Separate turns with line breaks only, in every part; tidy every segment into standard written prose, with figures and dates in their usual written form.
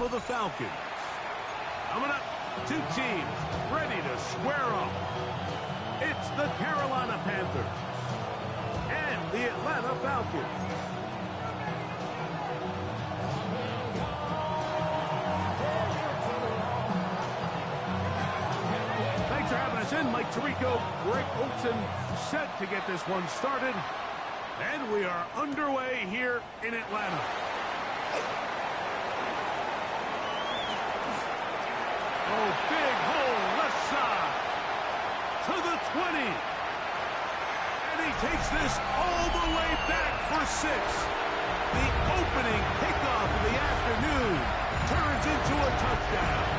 for the Falcons. Coming up, two teams ready to square off. It's the Carolina Panthers and the Atlanta Falcons. Thanks for having us in. Mike Tirico, Greg Olson set to get this one started. And we are underway here in Atlanta. Oh, big hole left side to the 20. And he takes this all the way back for 6. The opening kickoff of the afternoon turns into a touchdown.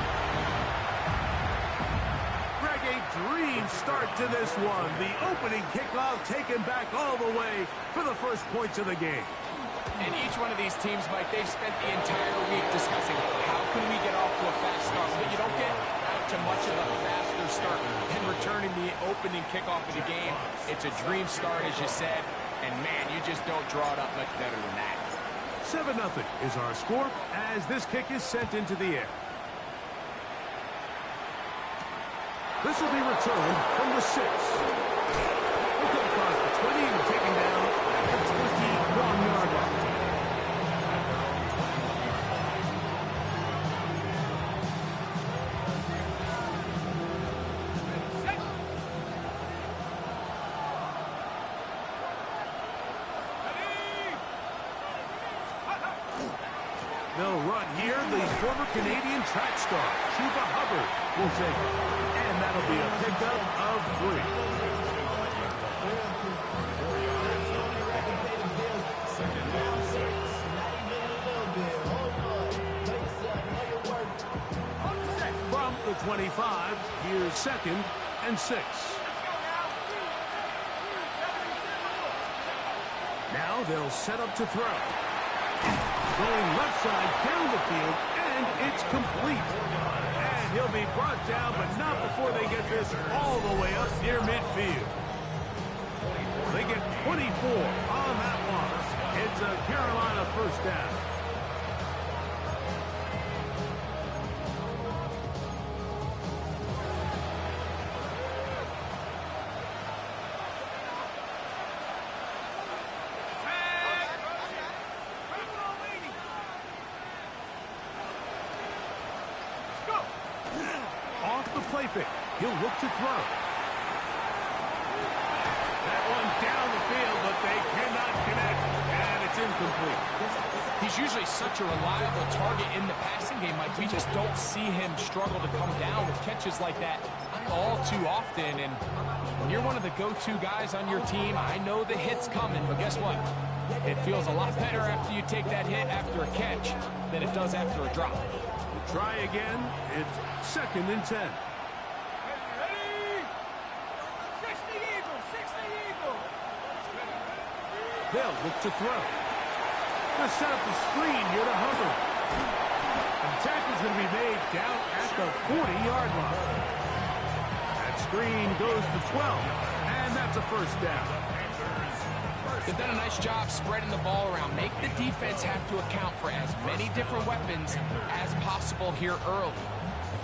Greg, a dream start to this one. The opening kickoff taken back all the way for the first points of the game.
And each one of these teams, Mike, they've spent the entire week discussing how can we get off to a fast start. But you don't get out to much of a faster start than returning the opening kickoff of the game. It's a dream start, as you said. And, man, you just don't draw it up much better than that.
7-0 is our score as this kick is sent into the air. This will be returned from the 6. We'll go across the 20 and taken down at the 21-yard line. They'll run here. The former Canadian track star, Chuba Hubbard, will take it. And that'll be a pickup of 3. From the 25, here's 2nd and 6. Now they'll set up to throw. Going left side down the field, and it's complete. And he'll be brought down, but not before they get this all the way up near midfield. They get 24 on that one. It's a Carolina first down. Play fake. He'll look to throw. That one down the field, but they cannot connect, and it's incomplete.
He's usually such a reliable target in the passing game, Mike. We just don't see him struggle to come down with catches like that all too often. And when you're one of the go-to guys on your team, I know the hit's coming, but guess what? It feels a lot better after you take that hit after a catch than it does after a drop.
We'll try again. It's 2nd and 10. They'll look to throw. They'll set up the screen here to Hubbard. And the tackle's going to be made down at the 40-yard line. That screen goes to 12, and that's a first down.
They've done a nice job spreading the ball around. Make the defense have to account for as many different weapons as possible here early.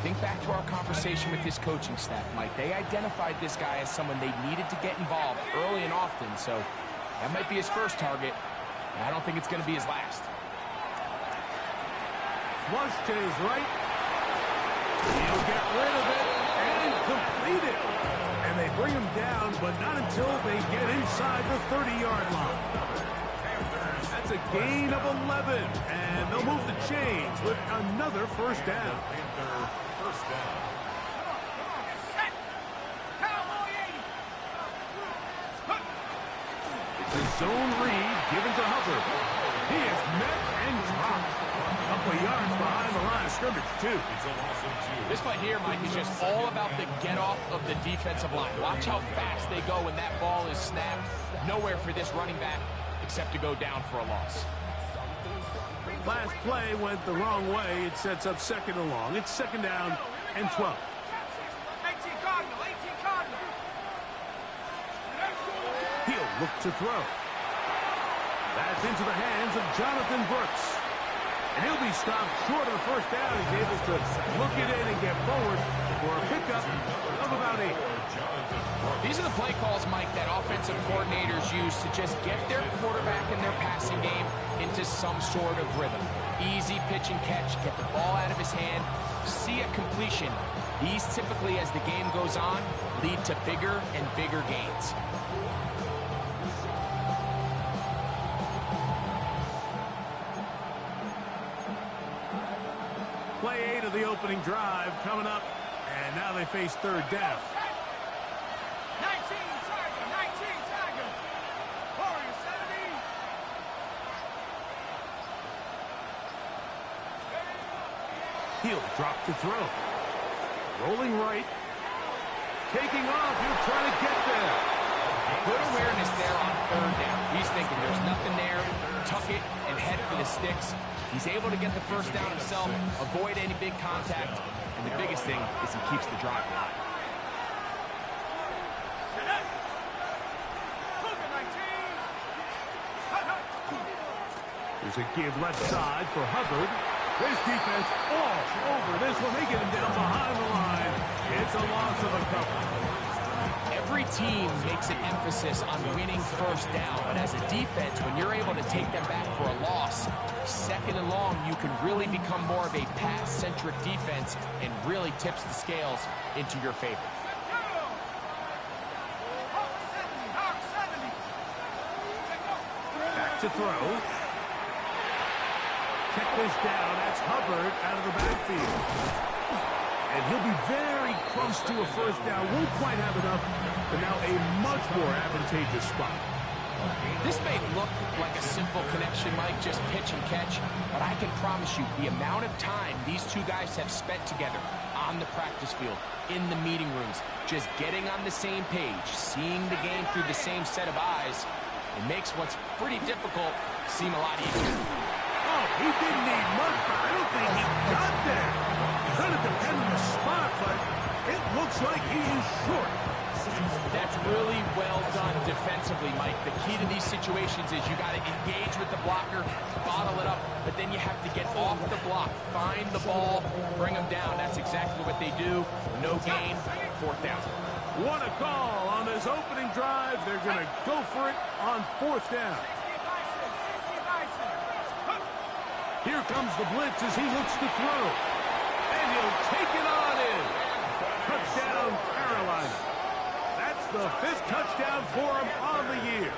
Think back to our conversation with this coaching staff, Mike. They identified this guy as someone they needed to get involved early and often, so that might be his first target. I don't think it's going to be his last.
Flush to his right. He'll get rid of it and complete it. And they bring him down, but not until they get inside the 30-yard line. That's a gain of 11, and they'll move the chains with another first down. It's a zone read given to Hubbard. He is met and dropped. A couple of yards behind the line of scrimmage, too.
This play here, Mike, is just all about the get-off of the defensive line. Watch how fast they go when that ball is snapped. Nowhere for this running back except to go down for a loss.
Last play went the wrong way. It sets up 2nd and long. It's 2nd down and 12.
18 Cardinal.
He'll look to throw. That's into the hands of Jonathan Brooks. And he'll be stopped short of the first down. He's able to look it in and get forward for a pickup of about 8.
These are the play calls, Mike, that offensive coordinators use to just get their quarterback and their passing game into some sort of rhythm. Easy pitch and catch, get the ball out of his hand, see a completion. These typically, as the game goes on, lead to bigger and bigger gains.
Play 8 of the opening drive coming up, and now they face third down.
19 Tiger. Warrior 70.
He'll drop to throw. Rolling right. Taking off. He'll try to get there.
Good awareness there on third down. He's thinking there's nothing there. Tuck it and head for the sticks. He's able to get the first down himself, avoid any big contact, and the biggest thing is he keeps the drive alive.
There's a give left side for Hubbard. This defense all over this one. They get him down behind the line. It's a loss of a couple.
Every team makes an emphasis on winning first down, but as a defense, when you're able to take them back for a loss, second and long, you can really become more of a pass-centric defense and really tips the scales into your favor.
Back to throw. Check this down. That's Hubbard out of the backfield. And he'll be very close to a first down. Won't quite have enough, but now a much more advantageous spot.
This may look like a simple connection, Mike, just pitch and catch, but I can promise you the amount of time these two guys have spent together on the practice field, in the meeting rooms, just getting on the same page, seeing the game through the same set of eyes, it makes what's pretty difficult seem a lot easier.
Oh, he didn't need much, but I don't think he got there. Kind of depend on the spot, but it looks like he is short.
That's really well done defensively, Mike. The key to these situations is you got to engage with the blocker, bottle it up, but then you have to get off the block, find the ball, bring them down. That's exactly what they do. No gain, fourth down.
What a call on this opening drive. They're going to go for it on fourth down. Here comes the blitz as he looks to throw. And he'll take it on in. Touchdown, Carolina. That's the 5th touchdown for him on the year.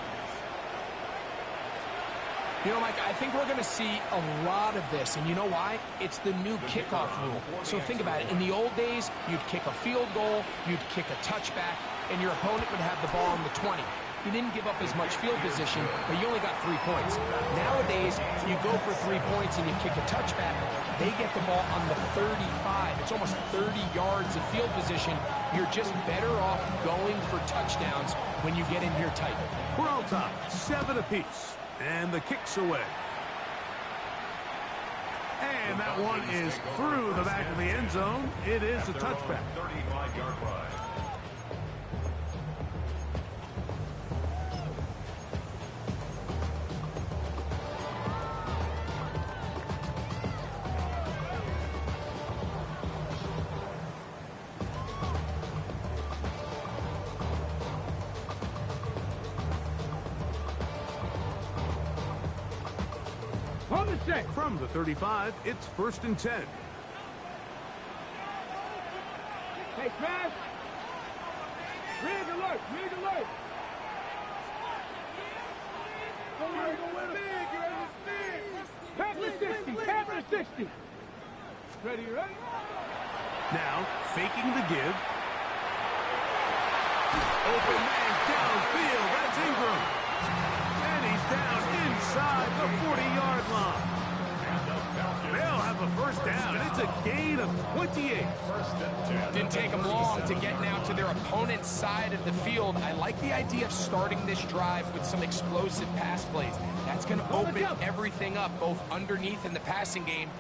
You know, Mike, I think we're going to see a lot of this, and you know why? It's the new kickoff rule. So think about it. In the old days, you'd kick a field goal, you'd kick a touchback, and your opponent would have the ball on the 20. You didn't give up as much field position, but you only got 3 points. Nowadays, you go for 3 points and you kick a touchback, they get the ball on the 35. It's almost 30 yards of field position. You're just better off going for touchdowns when you get in here tight.
We're all tied, 7 apiece, and the kick's away. And that one is through the back of the end zone. It is a touchback.
35-yard run.
From the 35, it's 1st and 10.
Hey, Trav. Rig alert. Panther 60. Ready?
Now, faking the give. Open man downfield. That's Ingram. And he's down inside the 40-yard line. They'll have a first down. It's a gain of 28.
Didn't take them long to get now to their opponent's side of the field. I like the idea of starting this drive with some explosive pass plays. That's going to open everything up, both underneath in the passing game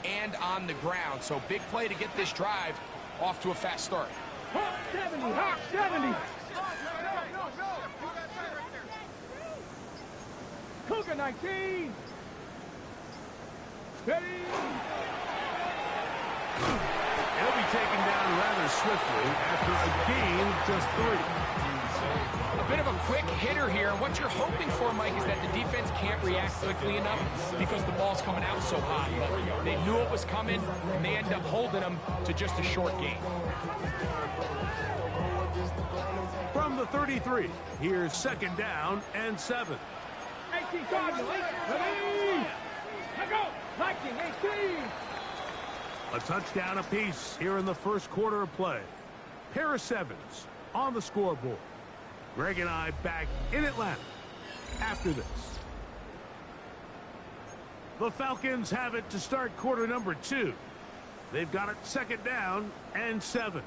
and on the ground. So big play to get this drive off to a fast start.
Hawk 70. Cougar 19. Ready?
He'll be taken down rather swiftly after a gain of just 3.
A bit of a quick hitter here. What you're hoping for, Mike, is that the defense can't react quickly enough because the ball's coming out so hot. But they knew it was coming, and they end up holding them to just a short gain.
From the 33, here's 2nd down and 7.
18 Cardinals. Ready? Let go. 19, 18.
A touchdown apiece here in the first quarter of play. Pair of 7s on the scoreboard. Greg and I back in Atlanta after this. The Falcons have it to start quarter number 2. They've got it 2nd down and 7.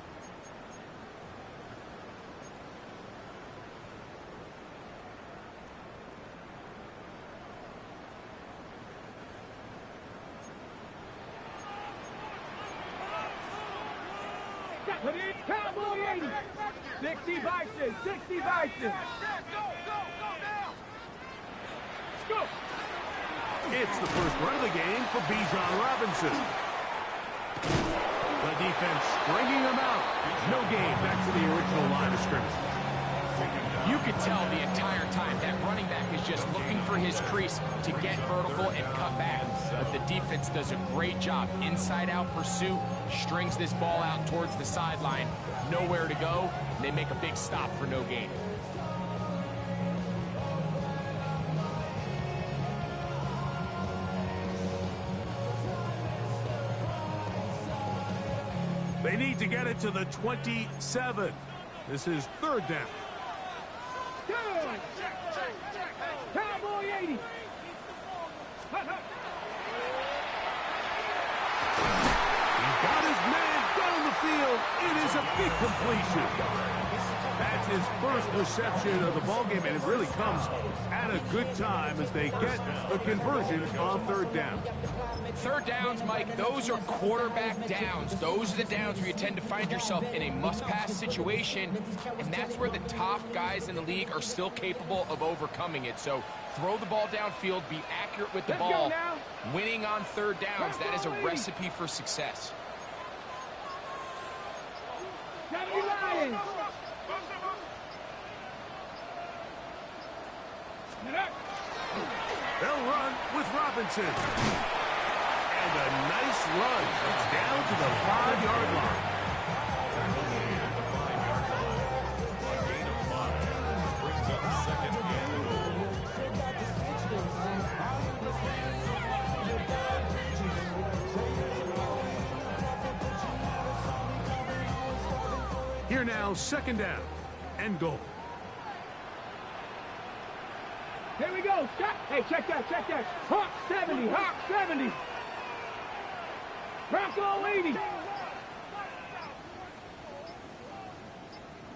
Cowboy 80. 60 Bison. 60 Bison. Go now. Let's go.
It's the first run of the game for Bijan Robinson. The defense stringing him out. No gain back to the original line of scrimmage.
You could tell the entire time that running back is just looking for his crease to get vertical and cut back. But the defense does a great job. Inside-out pursuit, strings this ball out towards the sideline. Nowhere to go. They make a big stop for no gain.
They need to get it to the 27. This is 3rd down.
Good. Cowboy 80.
He's got his man down the field. It is a big completion. That's his first reception of the ballgame, and it really comes at a good time as they get the conversion on 3rd down.
3rd downs, Mike, those are quarterback downs. Those are the downs where you tend to find yourself in a must-pass situation, and that's where the top guys in the league are still capable of overcoming it. So throw the ball downfield, be accurate with the ball. Winning on 3rd downs, that is a recipe for success.
70 Lions.
They'll run with Robinson. And a nice run. It's down to the 5-yard line.
Gain of 5 brings up 2nd and goal.
Here now, 2nd down and goal.
Here we go. Stop. Hey, check that. Hawk 70. Hawk 70. Bronco 80.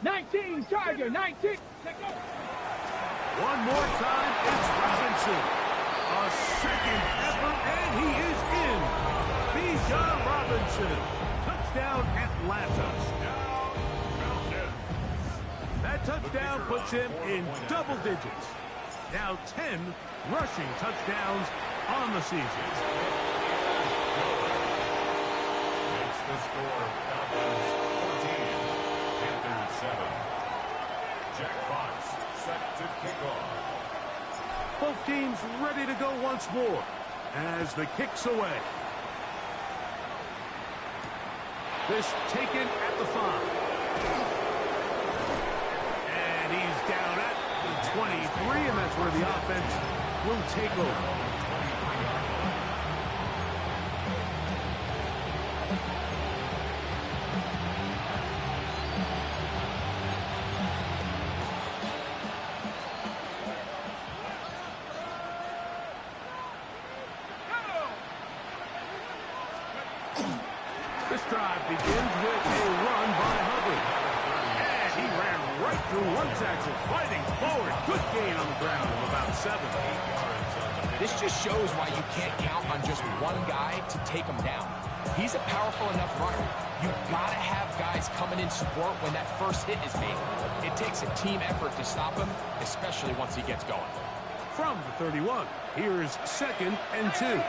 19. Charger 19.
One more time, it's Robinson. A 2nd effort, and he is in. Bijan Robinson. Touchdown, Atlanta. That touchdown puts him in double digits. Now 10 rushing touchdowns on the season.
Makes the score Falcons 14, Panthers 7. Jack Fox set to kick off.
Both teams ready to go once more as the kick's away. This taken at the 5. And he's down at 23, and that's where the offense will take over. This drive begins with a run by Hubbard. And he ran right through one tackle, fighting forward. Good gain on the ground of about 7.
This just shows why you can't count on just one guy to take him down. He's a powerful enough runner. You've got to have guys coming in support when that first hit is made. It takes a team effort to stop him, especially once he gets going.
From the 31, here's 2nd and 2.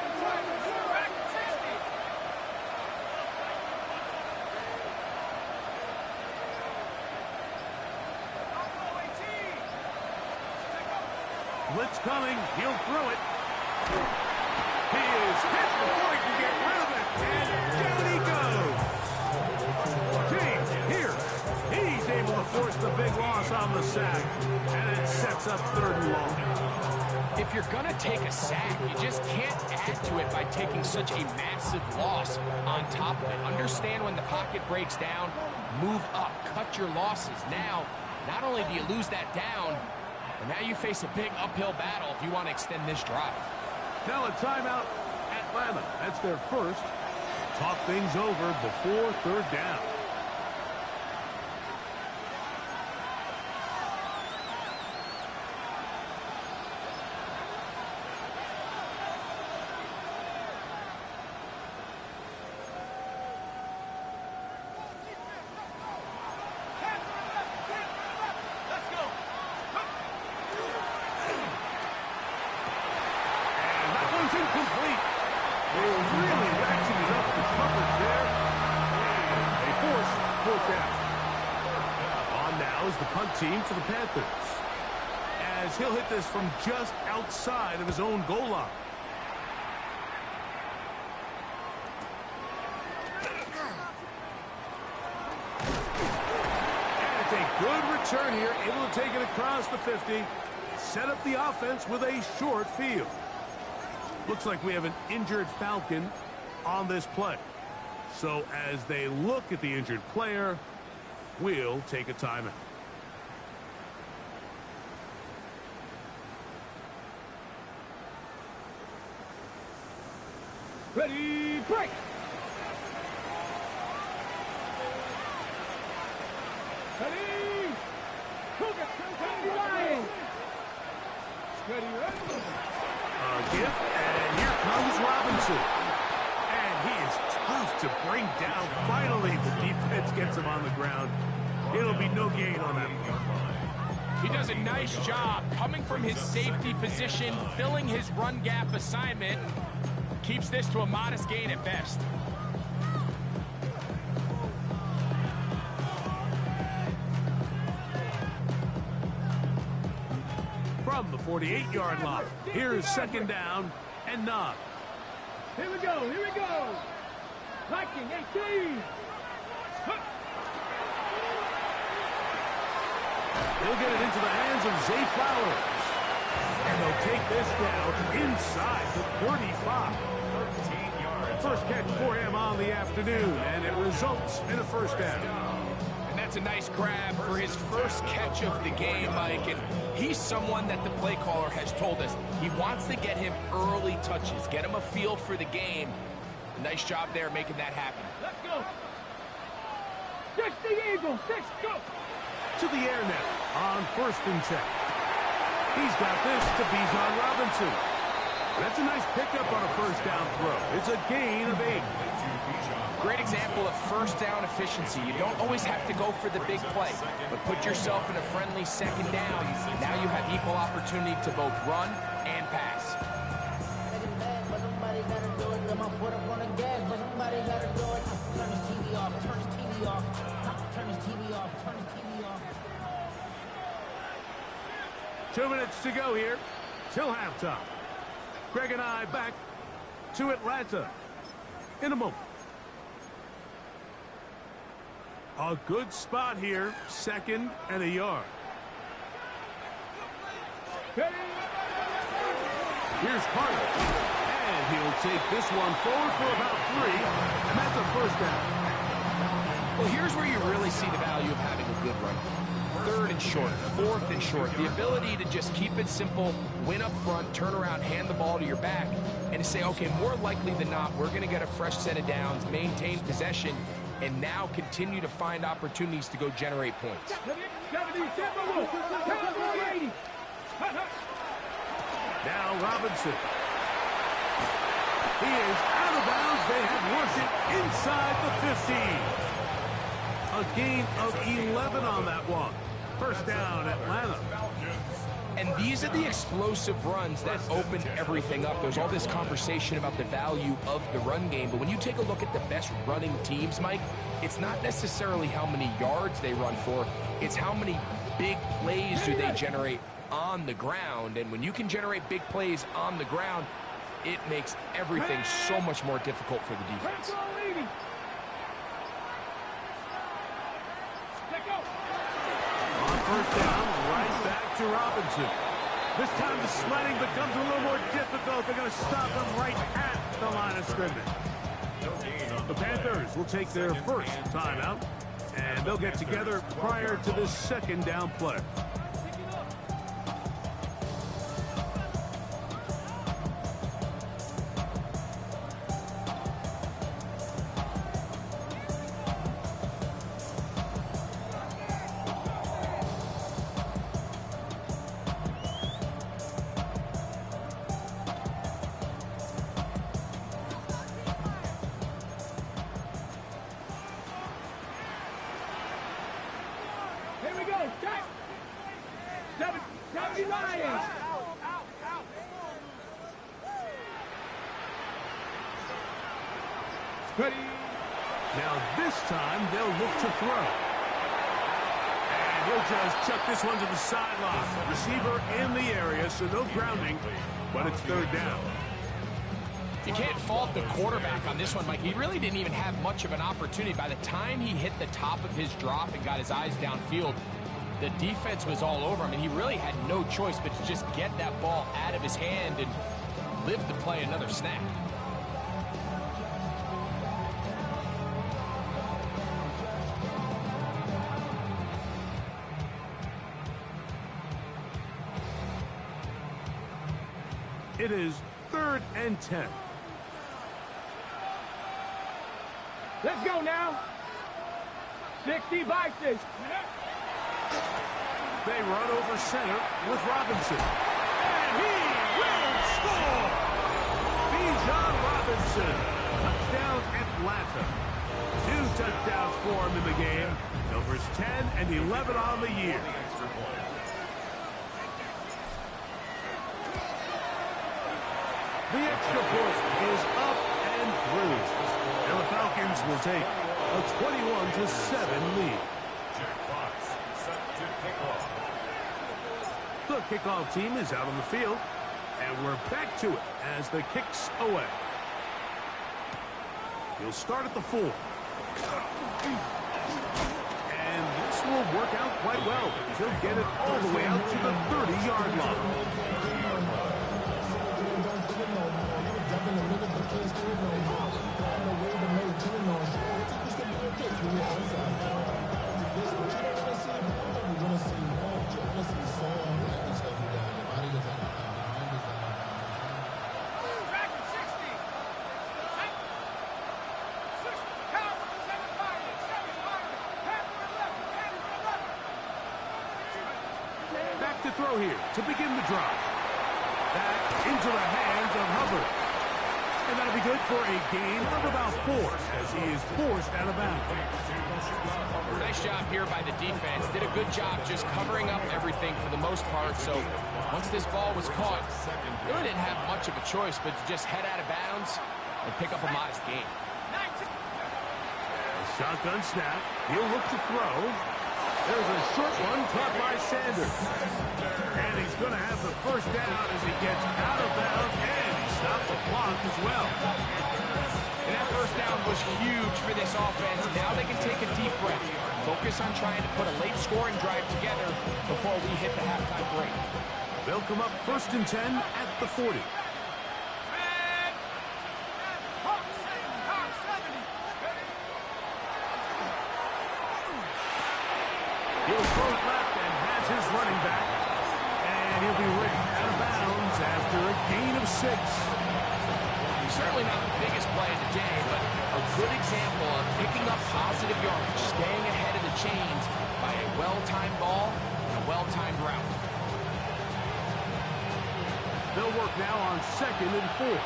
Blitz coming. He'll throw it. He is hit before he can get rid of it. And down he goes. James here. He's able to force the big loss on the sack. And it sets up 3rd and long.
If you're going to take a sack, you just can't add to it by taking such a massive loss on top of it. Understand when the pocket breaks down, move up, cut your losses. Now, not only do you lose that down, but now you face a big uphill battle if you want to extend this drive.
Now a timeout, Atlanta. That's their first. Talk things over before 3rd down. Incomplete. They were really ratcheting up the coverage there. And they force 4th down. On now is the punt team for the Panthers, as he'll hit this from just outside of his own goal line. And it's a good return here, able to take it across the 50, set up the offense with a short field. Looks like we have an injured Falcon on this play. So as they look at the injured player, we'll take a timeout.
Ready, break! Ready! Cougar, Ryan! Steady, ready!
A gift, and here comes Robinson. And he is tough to bring down. Finally, the defense gets him on the ground. It'll be no gain on that one.
He does a nice job coming from his safety position, filling his run gap assignment. Keeps this to a modest gain at best.
From the 48-yard line, here's 2nd down and 9.
Here we go, here we go! Viking 18!
He'll get it into the hands of Zay Flowers. And they'll take this down inside the 35.
13 yards.
First catch for him on the afternoon, and it results in a 1st down.
And that's a nice grab for his first catch of the game, Mike. And he's someone that the play caller has told us he wants to get him early touches, get him a feel for the game. Nice job there making that happen.
Let's go! 60 Eagles, 6, go!
To the air now on 1st and 10. He's got this to Bijan Robinson. That's a nice pickup on a 1st down throw. It's a gain of 8.
Great example of 1st down efficiency. You don't always have to go for the big play, but put yourself in a friendly 2nd down. Now you have equal opportunity to both run and pass.
Two minutes to go here till halftime. Greg and I back to Atlanta in a moment. A good spot here, 2nd and a yard. Here's Carter, and he'll take this one forward for about 3, and that's a 1st down.
Well, here's where you really see the value of having a good run. 3rd and short, 4th and short. The ability to just keep it simple, win up front, turn around, hand the ball to your back, and to say, okay, more likely than not, we're going to get a fresh set of downs, maintain possession, and now continue to find opportunities to go generate points.
Now Robinson. He is out of bounds. They have worked it inside the 15. A gain of 11 on that one. 1st down, Atlanta.
And these are the explosive runs that open everything up. There's all this conversation about the value of the run game, but when you take a look at the best running teams, Mike, it's not necessarily how many yards they run for, it's how many big plays do they generate on the ground. And when you can generate big plays on the ground, it makes everything so much more difficult for the defense.
On first down, right back to Robinson. This time the sledding becomes a little more difficult. They're going to stop him right at the line of scrimmage. The Panthers will take their first timeout, and they'll get together prior to this second down play.
Here we go, check. 70 Lions. Ready.
Now this time they'll look to throw. And he'll just chuck this one to the sideline. Receiver in the area, so no grounding, but it's third down.
You can't fault the quarterback on this one, Mike. He really didn't even have much of an opportunity. By the time he hit the top of his drop and got his eyes downfield, the defense was all over him, and he really had no choice but to just get that ball out of his hand and live to play another snap.
It is 3rd and 10.
Let's go now. 60 Vices.
They run over center with Robinson. And he will score! Bijan Robinson. Touchdown Atlanta. 2 touchdowns for him in the game. Numbers 10 and 11 on the year. The extra point is up and through. And the Falcons will take a 21-7 lead. The kickoff team is out on the field, and we're back to it as the kick's away. He'll start at the 4. And this will work out quite well. He'll get it all the way out to the 30-yard line. Back to throw here to begin the drive. Back into the hands of Hubbard. And that'll be good for a gain of about 4 as he is forced out of bounds.
Nice job here by the defense. Did a good job just covering up everything for the most part. So once this ball was caught, really didn't have much of a choice but to just head out of bounds and pick up a modest gain.
A shotgun snap. He'll look to throw. There's a short one caught by Sanders. And he's going to have the first down as he gets out of bounds, and he stopped the clock as well.
And that first down was huge for this offense. Now they can take a deep breath. Focus on trying to put a late scoring drive together before we hit the halftime break.
They'll come up 1st and 10 at the 40. He'll throw it left and has his running back. And he'll be ripped out of bounds after a gain of 6.
Certainly not the biggest play of the day, but a good example of picking up positive yardage, staying ahead of the chains by a well-timed ball and a well-timed route.
They'll work now on 2nd and 4.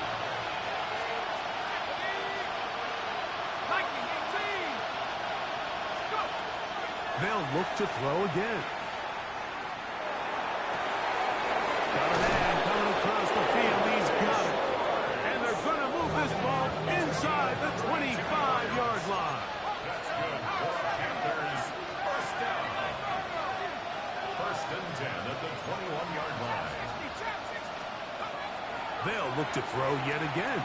They'll look to throw again. Got a man coming across the field. He's got it. And they're going to move this ball inside the 25-yard line.
That's good. Panthers, first down. 1st and 10 at the 21-yard
look to throw yet again.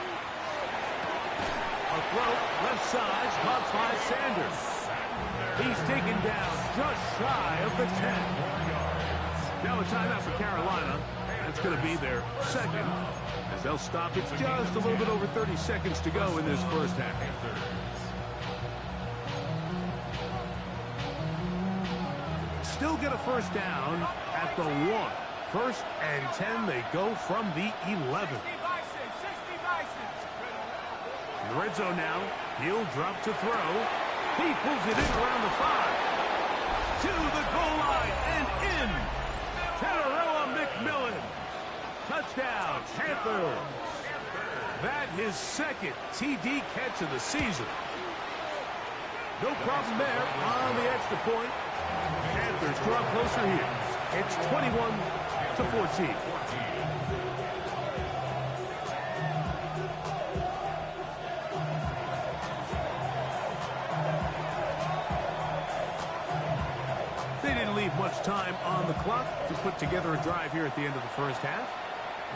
A throw, left side, caught by Sanders. He's taken down just shy of the 10. Now a timeout for Carolina. That's going to be their second, as they'll stop. It's just a little bit over 30 seconds to go in this first half. Still get a first down at the 1. First and 10, they go from the 11. In the red zone now, he'll drop to throw. He pulls it in around the 5. To the goal line and in. Terrell McMillan. Touchdown, Panthers. That his second TD catch of the season. No problem there on the extra point. Panthers draw closer here. It's 21-14. They didn't leave much time on the clock to put together a drive here at the end of the first half.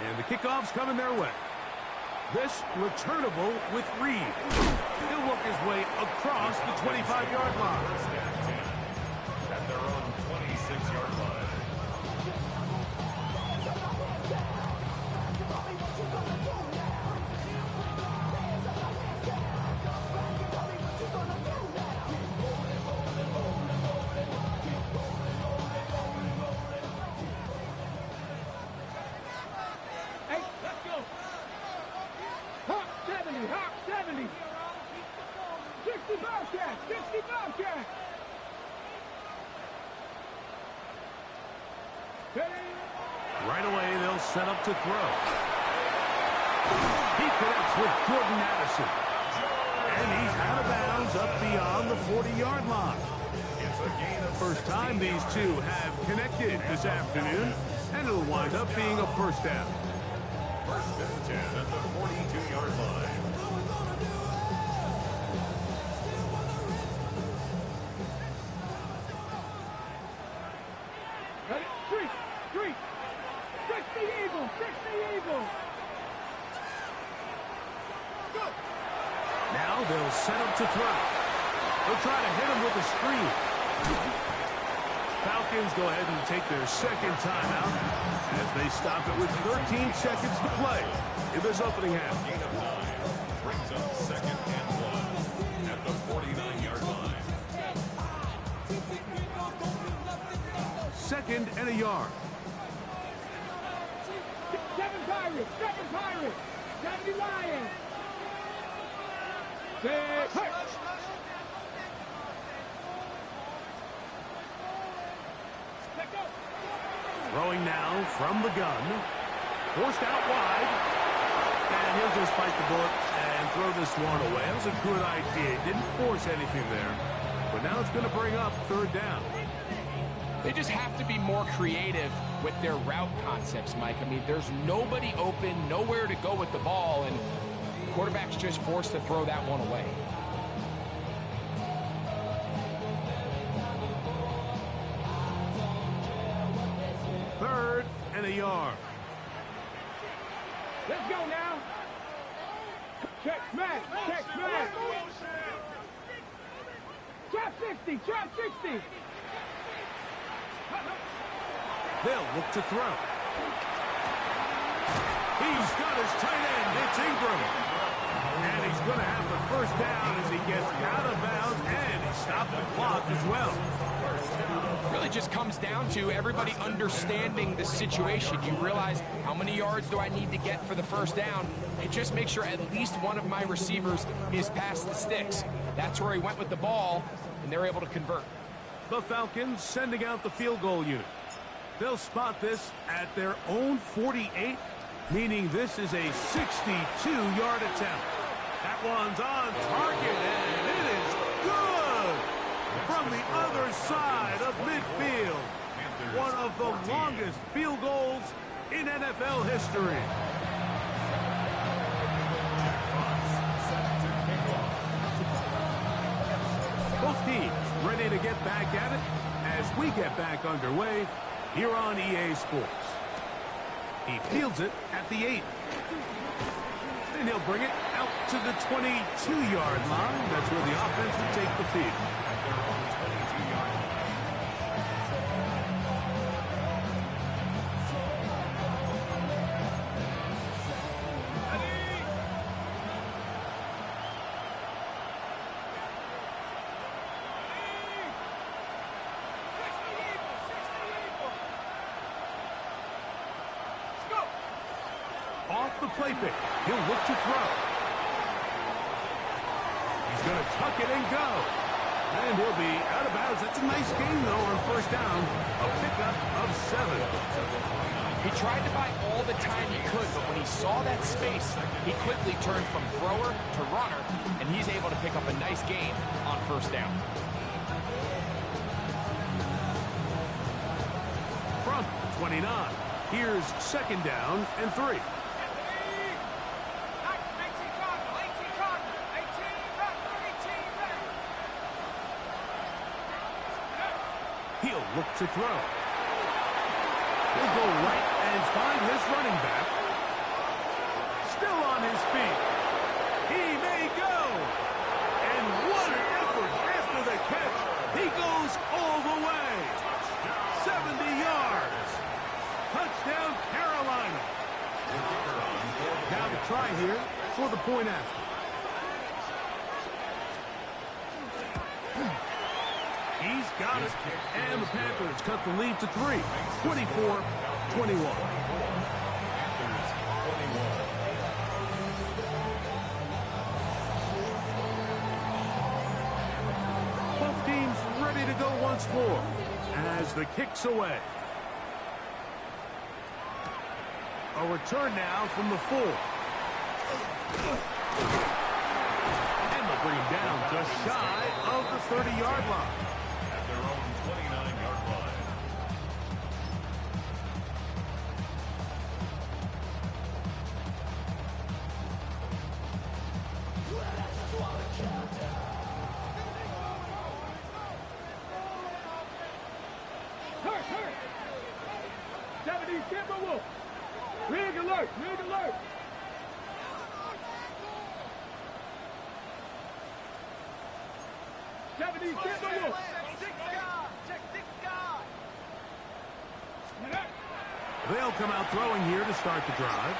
And the kickoff's coming their way. This returnable with Reed. He'll work his way across the 25-yard line.
At their own 26-yard line.
Hey, let's go. Hawk 70, Hawk 70. 60 Bobcat, 60 Bobcat.
Right away, they'll set up to throw. He connects with Jordan Addison. And he's out of bounds up beyond the 40-yard line. First time these two have connected this afternoon, and it'll wind up being a first down.
First and 10 at the 42-yard line.
Ready? Three. 60 Eagles, 60 Eagles. Go.
Now they'll set up to throw. They'll try to hit him with a screen. Falcons go ahead and take their second timeout as they stop it with 13 seconds to play in this opening half.
Gain of 9 brings up second and 1 at the 49-yard line.
Second and a yard.
7 Pirates, 70 Lions. 6.
Throwing now from the gun. Forced out wide. And he'll just bite the bullet and throw this one away. That was a good idea. Didn't force anything there. But now it's going to bring up third down.
They just have to be more creative with their route concepts, Mike. I mean, there's nobody open, nowhere to go with the ball, and the quarterback's just forced to throw that one away.
Third and a yard.
Let's go now. Check smash. Trap 60, trap 60.
They'll look to throw. He's got his tight end. It's Ingram. And he's going to have the first down as he gets out of bounds, and he stopped the clock as well.
Really just comes down to everybody understanding the situation. You realize, how many yards do I need to get for the first down? And just make sure at least one of my receivers is past the sticks. That's where he went with the ball, and they're able to convert.
The Falcons sending out the field goal unit. They'll spot this at their own 48, meaning this is a 62-yard attempt. That one's on target, and it is good from the other side of midfield. One of the longest field goals in NFL history. Both teams ready to get back at it as we get back underway here on EA Sports. He fields it at the 8. And he'll bring it out to the 22-yard line. That's where the offense will take the field.
At their own 22-yard line.
Off the play fake. He'll look to throw. He's going to tuck it and go. And he'll be out of bounds. That's a nice gain, though, on first down. A pickup of 7.
He tried to buy all the time he could, but when he saw that space, he quickly turned from thrower to runner, and he's able to pick up a nice gain on first down.
From 29. Here's second down and 3. He'll look to throw. He'll go right and find his running back. Still on his feet. He may go. And what an effort after the catch. He goes all the way. 70 yards. Touchdown, Carolina. Now to try here for the point after. He's got it. And the Panthers cut the lead to 3. 24-21. Both teams ready to go once more as the kick's away. A return now from the 4. And they'll bring him down just shy of the 30-yard line.
At their own 29-yard line.
Hurt! 70 Timberwolf! Rig alert! Rig alert!
They'll come out throwing here to start the drive.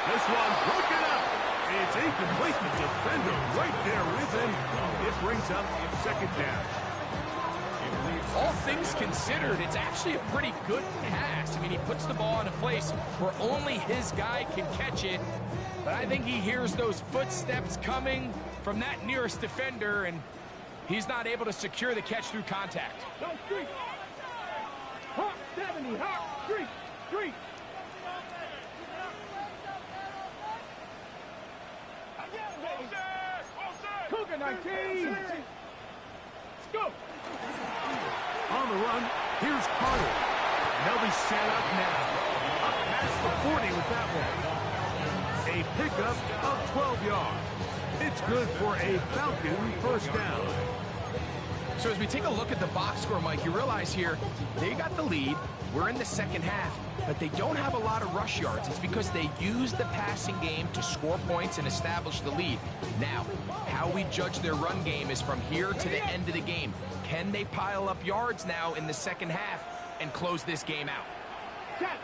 This one broken up. It's incomplete. The defender right there with him. It brings up second down.
All things considered, it's actually a pretty good pass. I mean, he puts the ball in a place where only his guy can catch it. But I think he hears those footsteps coming from that nearest defender, and he's not able to secure the catch through contact.
No, street! Hawk 70! Hawk! Street! Cougar 19! Let's go!
On the run, here's Carter. And they'll be set up now. Up past the 40 with that one. A pickup of 12 yards. It's good for a Falcon first down.
So as we take a look at the box score, Mike, you realize here they got the lead. We're in the second half, but they don't have a lot of rush yards. It's because they use the passing game to score points and establish the lead. Now, how we judge their run game is from here to the end of the game. Can they pile up yards now in the second half and close this game out?
Check!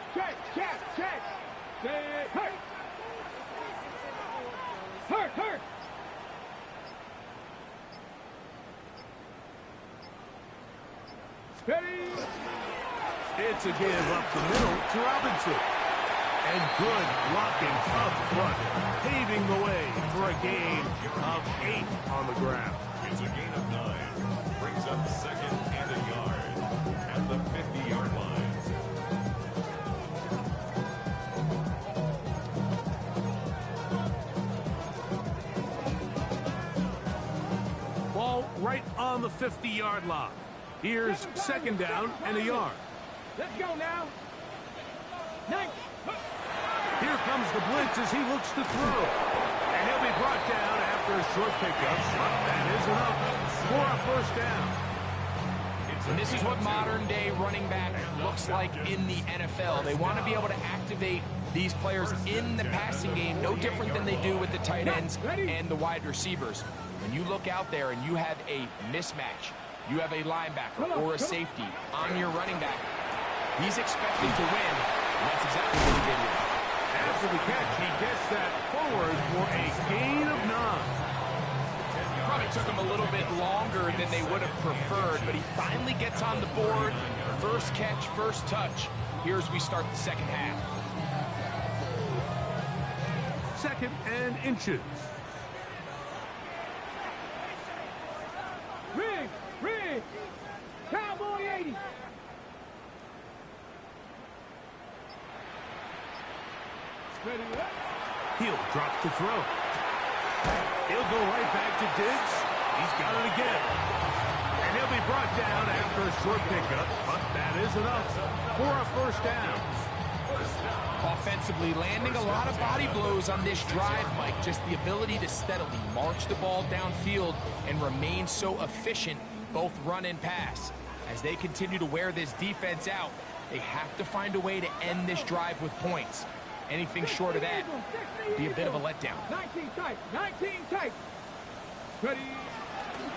Hurt! Ready?
It's a give up the middle to Robinson. And good blocking up front, paving the way for a gain of 8 on the ground.
It's a gain of 9. Brings up second and a yard at the 50-yard line.
Ball right on the 50-yard line. Here's second down and a yard.
Let's go now. Nice.
Here comes the blitz as he looks to throw. And he'll be brought down after a short pickup. That is enough for a first down.
And this is what modern-day running back looks like in the NFL. They want to be able to activate these players in the passing game, no different than they do with the tight ends and the wide receivers. When you look out there and you have a mismatch, you have a linebacker or a safety on your running back, he's expected to win, and that's exactly what he did here.
After the catch, he gets that forward for a gain of 9.
Probably took him a little bit longer than they would have preferred, but he finally gets on the board. First catch, first touch. Here as we start the second half.
2nd and inches.
Rig! Cowboy 80! Ready up.
He'll drop to throw. He'll go right back to Diggs. He's got it again. And he'll be brought down after a short pickup, but that is enough for a first down.
Offensively, landing a lot of body blows on this drive, Mike. Just the ability to steadily march the ball downfield and remain so efficient, both run and pass. As they continue to wear this defense out, they have to find a way to end this drive with points. Anything short of that would be a bit of a letdown.
19 tight. Ready.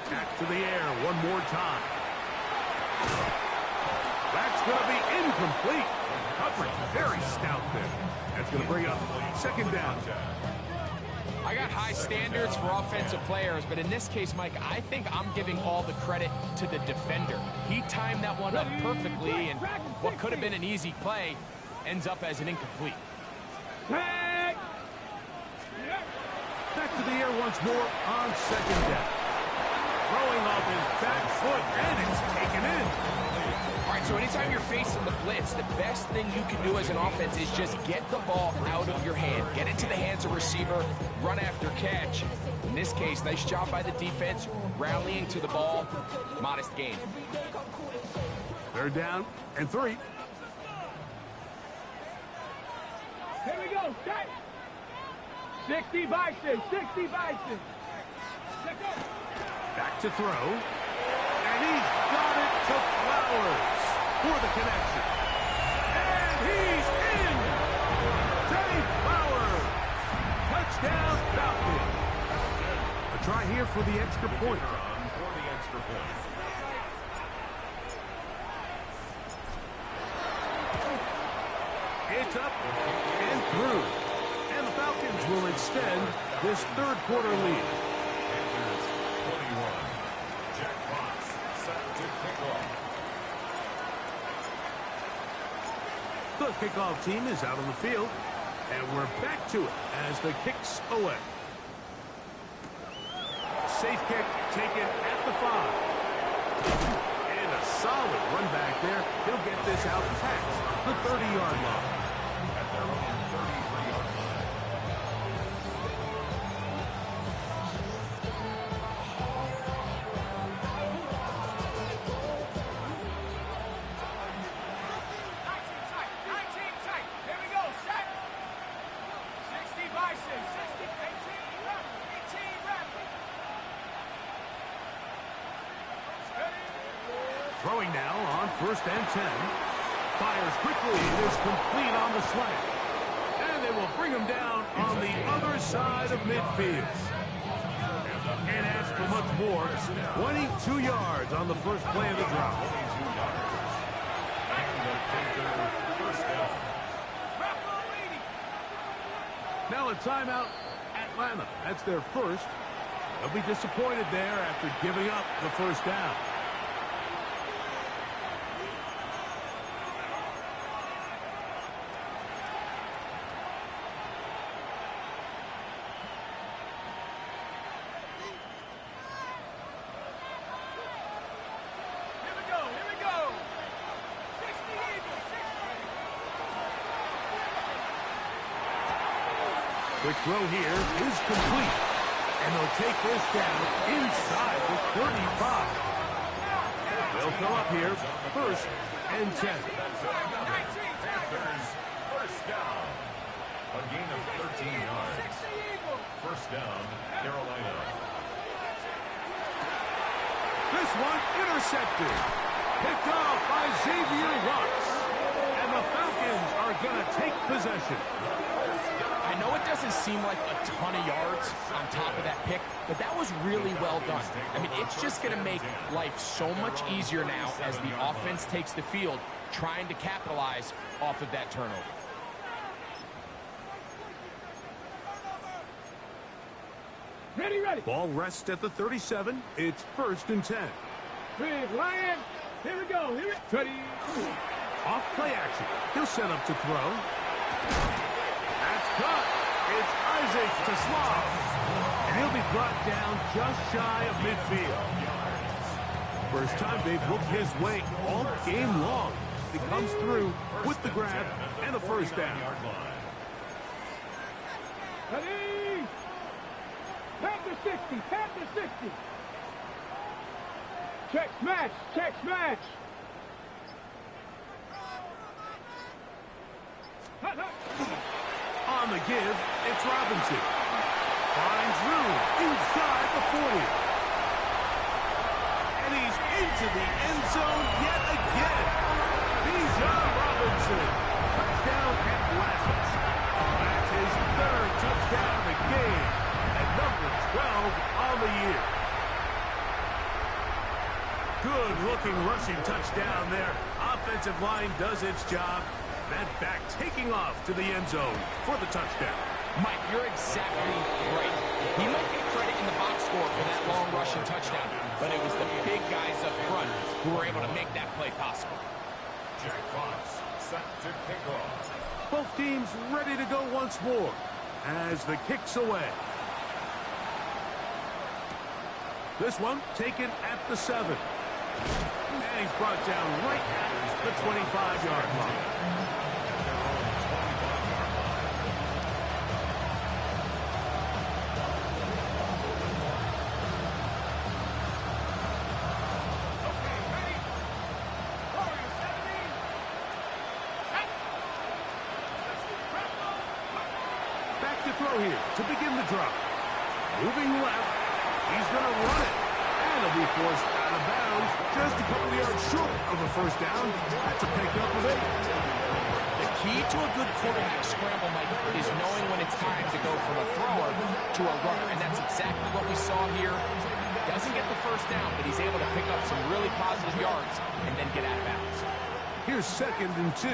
Back to the air one more time. That's going to be incomplete. Coverage very stout there. That's going to bring up 2nd down.
I got high standards for offensive players, but in this case, Mike, I think I'm giving all the credit to the defender. He timed that one up perfectly, and what could have been an easy play ends up as an incomplete.
Tag.
Back to the air once more on 2nd down. Throwing off his back foot, and it's taken in.
All right, so anytime you're facing the blitz, the best thing you can do as an offense is just get the ball out of your hand. Get into the hands of receiver, run after catch. In this case, nice job by the defense, rallying to the ball. Modest gain.
3rd down and 3.
Here we go. Set. 60 Bison.
Back to throw. And he's got it to Flowers for the connection. And he's in. Teddy Flowers. Touchdown Falcons. A try here for the extra point. It's up and through. And the Falcons will extend this 3rd quarter lead. The kickoff team is out on the field, and we're back to it as the kick's away. Safe kick taken at the 5. And a solid run back there. He'll get this out past the 30-yard line. At their own 33-yard line. Throwing now on 1st and 10. Fires quickly. It is complete on the slant. And they will bring him down on the other side of midfield. And as for much more, 22 yards on the first play of the drive. Now a timeout, Atlanta. That's their first. They'll be disappointed there after giving up the first down. Quick throw here is complete. And they'll take this down inside the 35. They'll come up here 1st and 10.
First down. A gain of 13 yards. First down, Carolina.
This one intercepted. Picked off by Xavier Watts. And the Falcons are going to take possession.
I know it doesn't seem like a ton of yards on top of that pick, but that was really well done. I mean, it's just going to make life so much easier now as the offense takes the field, trying to capitalize off of that turnover.
Ready, ready.
Ball rests at the 37. It's 1st and 10.
Big Lion. Here we go. Here it. Ready.
Off play action. He'll set up to throw. That's caught. It's Isaac to Slav. And he'll be brought down just shy of midfield. First time they've looked his way all game long. He comes through with the grab and a first down.
Ready. Panther 60. Panther 60. Check smash. Check smash.
On the give, it's Robinson. Finds room inside the 40. And he's into the end zone yet again. Bijan Robinson. Touchdown at last. That's his 3rd touchdown of the game. And number 12 on the year. Good-looking rushing touchdown there. Offensive line does its job. That back taking off to the end zone for the touchdown.
Mike, you're exactly right. He might get credit in the box score for that long rushing touchdown, but it was the big guys up front who were able to make that play possible.
Jack Fox set to kick off.
Both teams ready to go once more as the kick's away. This one taken at the 7. And he's brought down right at the 25-yard line. Back to throw here to begin the drop. Moving left. He's going to run it. And he'll be forced out of bounds just a couple of yards short of a first down. That's a pickup of 8.
The key to a good quarterback scramble, Mike, is knowing when it's time to go from a thrower to a runner. And that's exactly what we saw here. Doesn't get the first down, but he's able to pick up some really positive yards and then get out of bounds.
Here's 2nd and 2.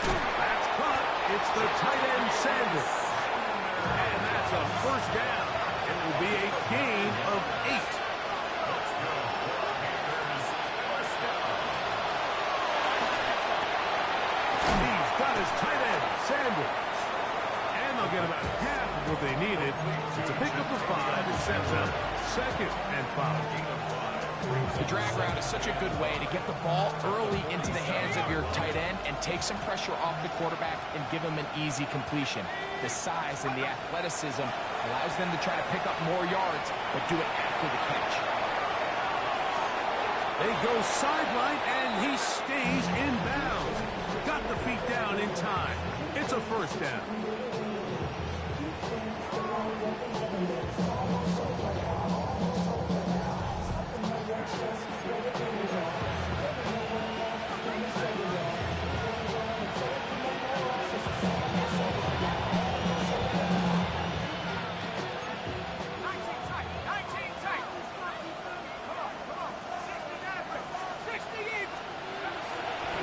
That's caught. It's the tight end, Sanders. And that's a first down. It will be a gain of 8. He's got his tight end, Sanders. And they'll get about half of what they needed. It's a pickup of 5 and sets up 2nd and 5.
The drag route is such a good way to get the ball early into the hands of your tight end and take some pressure off the quarterback and give him an easy completion. The size and the athleticism allows them to try to pick up more yards, but do it after the catch.
They go sideline, and he stays in bounds. Got the feet down in time. It's a first down.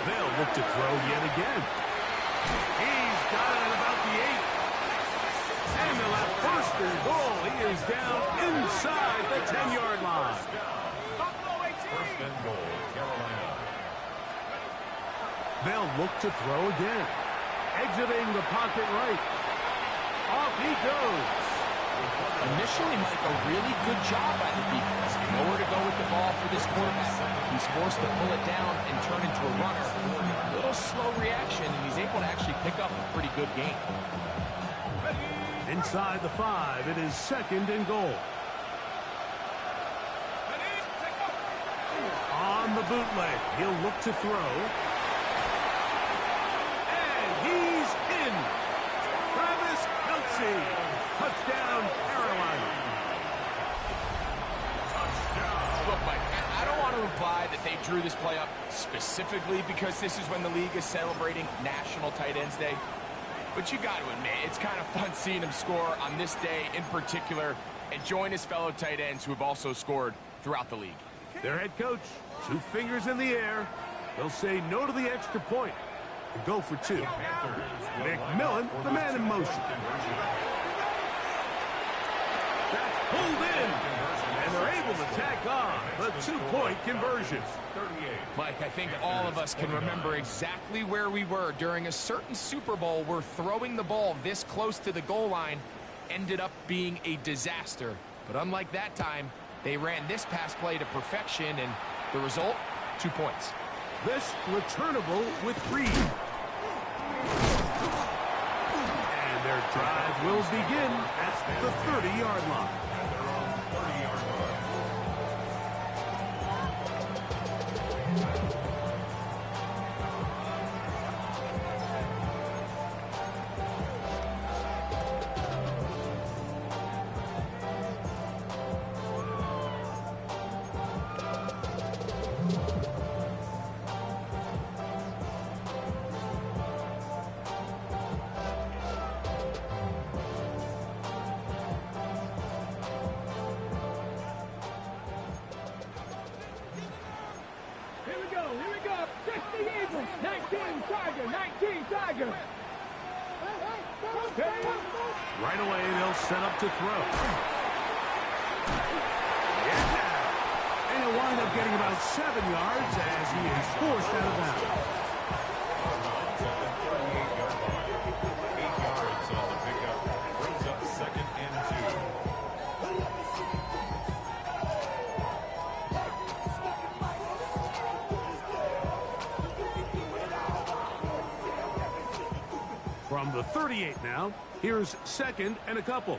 They'll look to throw yet again. He's got it at about the 8. And they'll have 1st and goal. He is down inside the 10-yard line.
1st and goal, Carolina.
They'll look to throw again. Exiting the pocket right. Off he goes.
Initially, Mike, a really good job by the defense. Nowhere to go with the ball for this quarterback. He's forced to pull it down and turn into a runner. A little slow reaction, and he's able to actually pick up a pretty good gain.
Inside the 5, it is 2nd and goal. On the bootleg, he'll look to throw. And he's in. Travis Kelce. Touchdown, Carolina.
Look, Mike, buy that they drew this play up specifically because this is when the league is celebrating National Tight Ends Day. But you got to admit, it's kind of fun seeing him score on this day in particular and join his fellow tight ends who have also scored throughout the league.
Their head coach, 2 fingers in the air. They'll say no to the extra point and go for 2. McMillan, the man in motion. That's pulled in, and they're able to tack on the 2-point conversion.
Mike, I think all of us can remember exactly where we were during a certain Super Bowl where throwing the ball this close to the goal line ended up being a disaster. But unlike that time, they ran this pass play to perfection, and the result, 2 points.
This returnable with Reed. And their drive will begin at the 30-yard line. Right away, they'll set up to throw. And he'll wind up getting about 7 yards as he is forced out of bounds.
8 yards on the pickup. Brings up 2nd and 2.
From the 38 now, here's 2nd and a couple.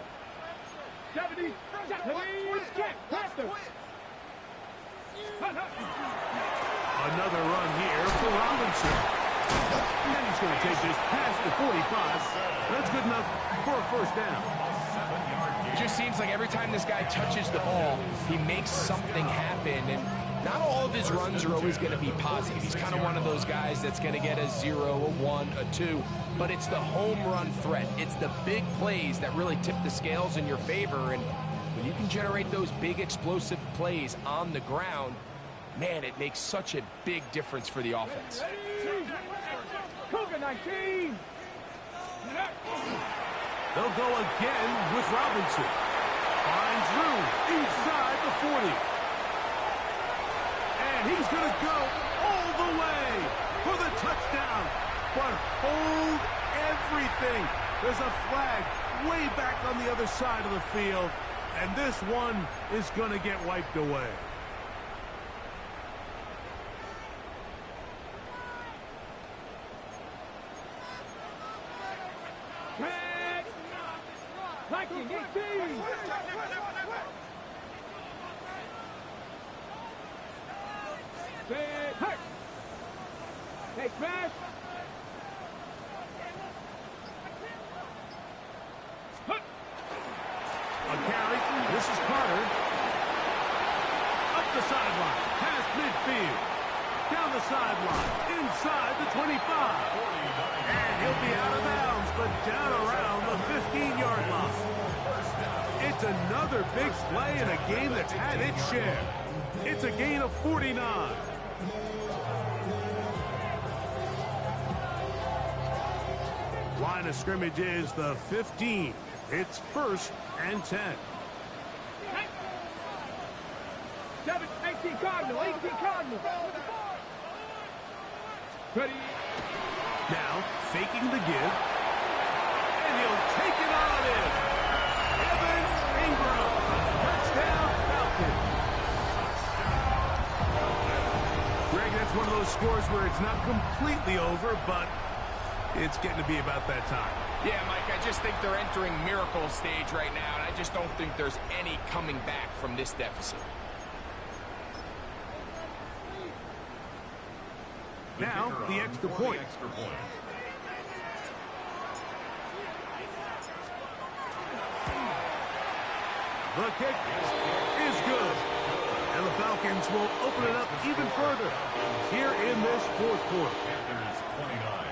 70, check, Panthers.
Another run here for Robinson. And he's going to take this past the 45. That's good enough for a first down.
It just seems like every time this guy touches the ball, he makes something happen, and not all of his runs are always going to be positive. He's kind of one of those guys that's going to get a 0, a 1, a 2, but it's the home run threat. It's the big plays that really tip the scales in your favor, and when you can generate those big explosive plays on the ground, man, it makes such a big difference for the offense.
Cougar 19.
They'll go again with Robinson. Finds room inside the 40. And he's going to go all the way for the touchdown. But hold everything. There's a flag way back on the other side of the field. And this one is going to get wiped away.
Viking 18. Hey, hey, smash.
A carry. This is Carter. Up the sideline. Past midfield. Down the sideline. Inside the 25. And he'll be out of bounds, but down around the 15-yard line. It's another big play in a game that's had its share. It's a gain of 49. Line of scrimmage is the 15. It's 1st and 10.
18 Cardinal, 18 Cardinal. Ready.
Now, faking the give. And he'll take it on in. Evan Ingram. Touchdown, Falcons. Greg, that's one of those scores where it's not completely over, but it's getting to be about that time.
Yeah, Mike, I just think they're entering miracle stage right now, and I just don't think there's any coming back from this deficit.
Now, the extra point. The kick is good. And the Falcons will open it up even further here in this fourth quarter.
Panthers 29.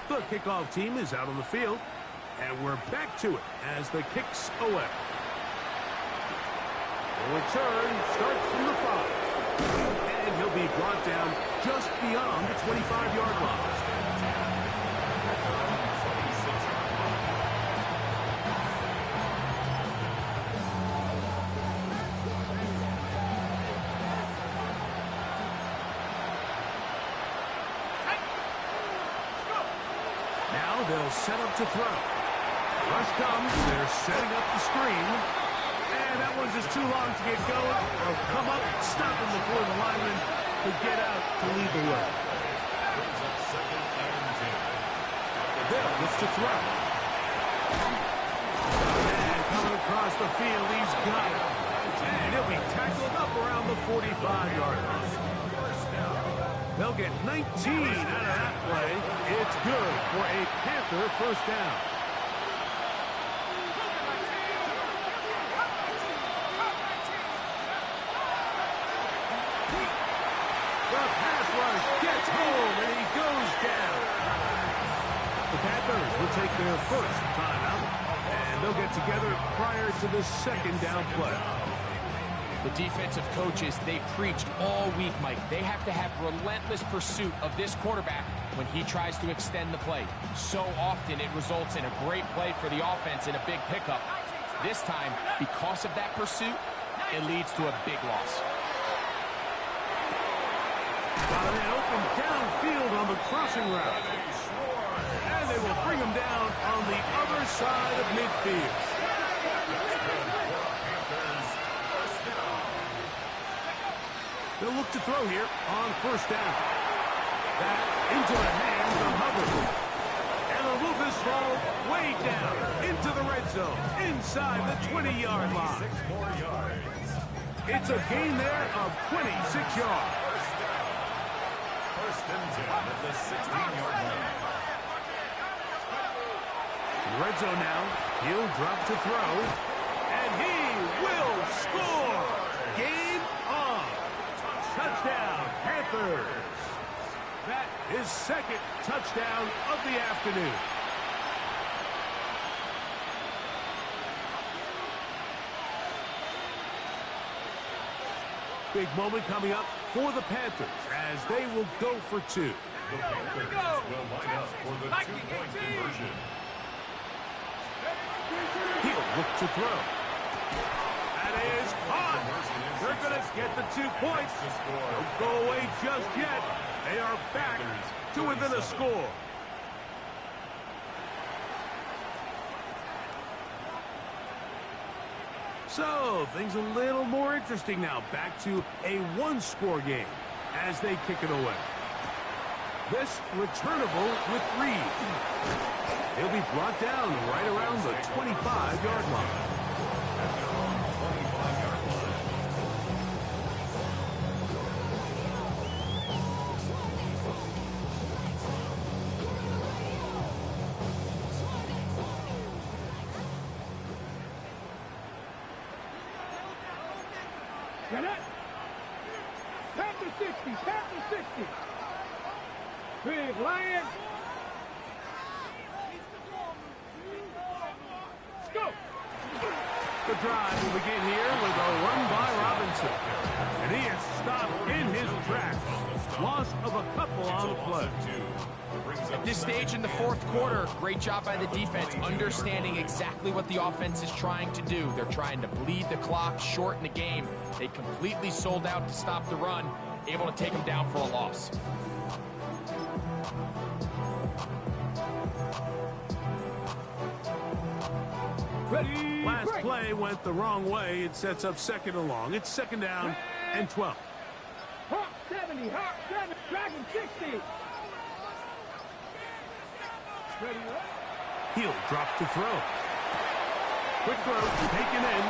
The kickoff team is out on the field, and we're back to it as the kicks away. The return starts from the 5, and he'll be brought down just beyond the 25-yard line. Now they'll set up to throw. Rush comes. They're setting up the screen. And that one's just too long to get going. They'll come up, stop him before the lineman to get out to lead the way. Bill looks to throw. And coming across the field, he's got it. And he'll be tackled up around the 45-yard line. They'll get 19 out of that play. It's good for a Panther first down. The pass rush gets home, and he goes down. The Panthers will take their first timeout, and they'll get together prior to the second down play.
The defensive coaches, they preached all week, Mike. They have to have relentless pursuit of this quarterback when he tries to extend the play. So often it results in a great play for the offense and a big pickup. This time, because of that pursuit, it leads to a big loss.
Got an open downfield on the crossing route. And they will bring him down on the other side of midfield. They'll look to throw here on first down. That into the hands of Hubbard. And they'll move this ball way down into the red zone, inside the 20-yard line.
6 more yards.
It's a gain there of 26 yards.
First and 10 at the 16-yard line.
Red zone now. He'll drop to throw. And he will score. Game on. Touchdown, Panthers. That is second touchdown of the afternoon. Big moment coming up for the Panthers as they will go for 2.
The Panthers will line up for the 2-point conversion.
He'll look to throw. That is caught. They're going to get the 2 points. Don't go away just yet. They are back to within a score. So, things a little more interesting now. Back to a 1-score game as they kick it away. This returnable with Reed. He'll be brought down right around the 25-yard line.
Get it? Panther 60, Panther 60. Big Lion. Let's go.
The drive will begin here with a run by Robinson. And he is stopped in his tracks. Loss of a couple on the play.
At this stage in the fourth quarter, great job by the defense, understanding exactly what the offense is trying to do. They're trying to bleed the clock, shorten the game. They completely sold out to stop the run, able to take them down for a loss.
Ready.
Last
break.
play went the wrong way. It sets up second and long. It's second down and 12.
Hawk 70, Hawk 7, Dragon 60. Ready,
He'll drop to throw. Quick throw, taken in.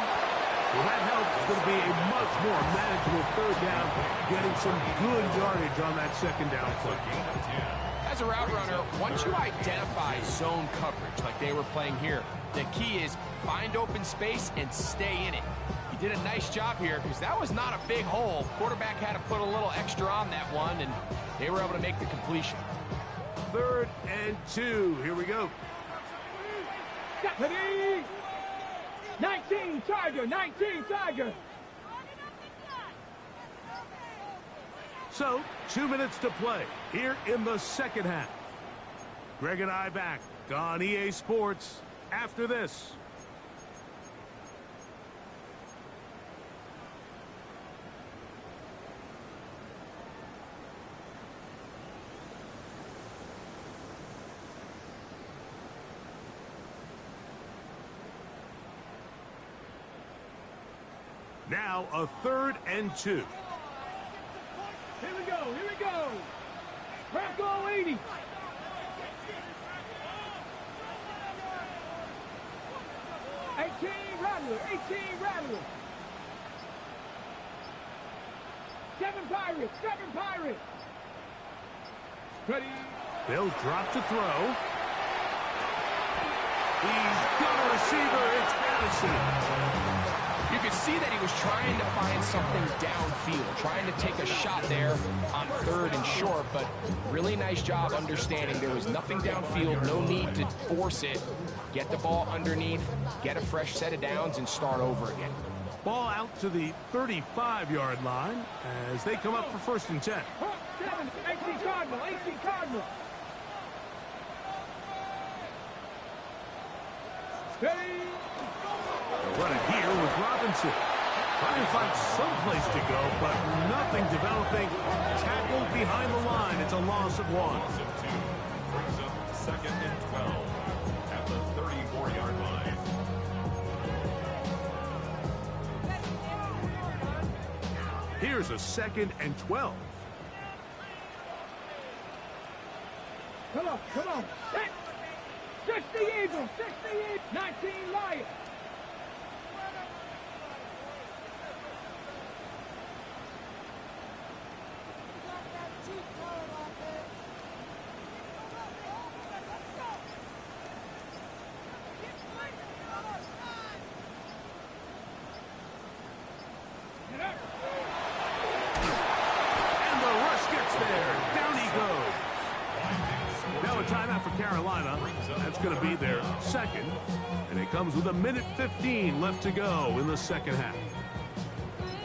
Well, that helps. It's going to be a much more manageable third down, getting some good yardage on that second down play.
As a route runner, once you identify zone coverage like they were playing here, the key is find open space and stay in it. You did a nice job here because that was not a big hole. Quarterback had to put a little extra on that one, and they were able to make the completion.
3rd and 2. Here we go.
Ready? 19, Tiger, 19, Tiger.
So, 2 minutes to play here in the second half. Greg and I back on EA Sports after this. Now a 3rd and 2.
Here we go, here we go. Bronco 80. Rattler, 18 Rattler. 7 Pirates. Ready.
They'll drop to throw. He's got a receiver. It's Addison.
You could see that he was trying to find something downfield, trying to take a shot there on 3rd and short, but really nice job understanding there was nothing downfield, no need to force it. Get the ball underneath, get a fresh set of downs, and start over again.
Ball out to the 35-yard line as they come up for 1st and 10.
7, 18 Cardinal. Ready.
Running here with Robinson. Trying to find some place to go, but nothing developing. Tackled behind the line. It's a loss of 1.
Loss of 2. Brings up 2nd and 12 at the 34-yard line.
Here's a 2nd and 12.
Come on. 60 Eagles, 19 Lions.
And the rush gets there. Down he goes. Now a timeout for Carolina. That's going to be their 2nd. And it comes with 1:15 left to go in the second half.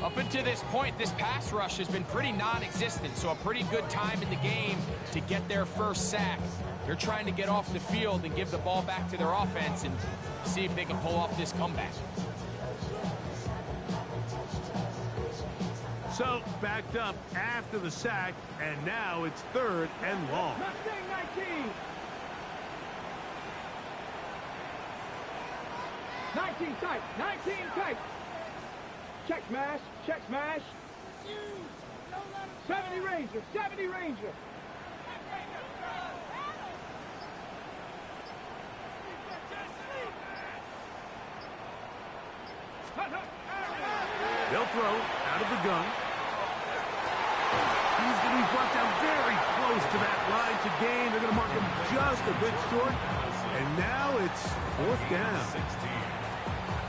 Up until this point, this pass rush has been pretty non-existent, so a pretty good time in the game to get their first sack. They're trying to get off the field and give the ball back to their offense and see if they can pull off this comeback.
So, backed up after the sack, and now it's 3rd and long.
Mustang 19. 19 tight. Check smash. 70 Ranger.
They'll throw out of the gun. He's going to be brought down very close to that line to gain. They're going to mark him just a bit short. And now it's 4th down.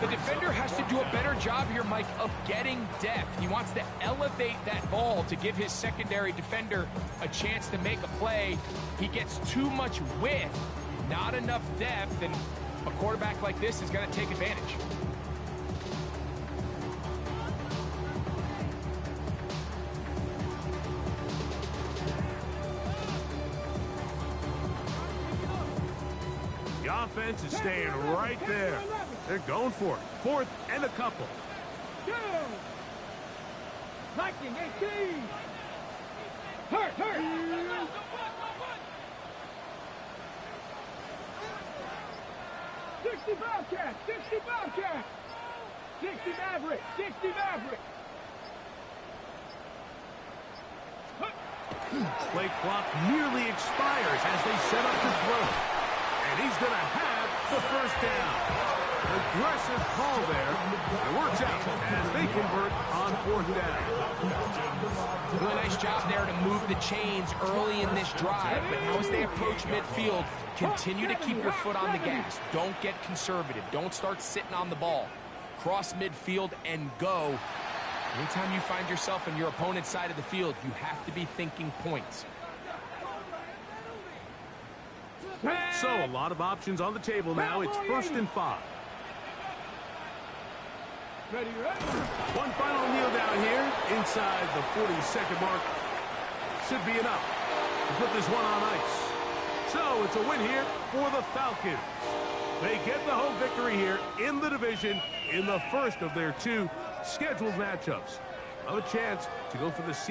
The defender has to do a better job here, Mike, of getting depth. He wants to elevate that ball to give his secondary defender a chance to make a play. He gets too much width, not enough depth, and a quarterback like this is going to take advantage.
The offense is staying right there. They're going for it. 4th and a couple.
Viking 18. Hurt. 60 Bobcat. 60 Maverick.
Play clock nearly expires as they set up to throw. And he's going to have the 1st down. Aggressive call there. It works out as they convert on 4th down.
Really nice job there to move the chains early in this drive. But now as they approach midfield, continue to keep your foot on the gas. Don't get conservative. Don't start sitting on the ball. cross midfield and go. Anytime you find yourself on your opponent's side of the field, you have to be thinking points.
So a lot of options on the table now. It's 1st and 5.
Ready, ready.
One final kneel down here inside the 40-second mark. Should be enough to put this one on ice. So it's a win here for the Falcons. They get the home victory here in the division in the first of their 2 scheduled matchups. Have a chance to go for the season.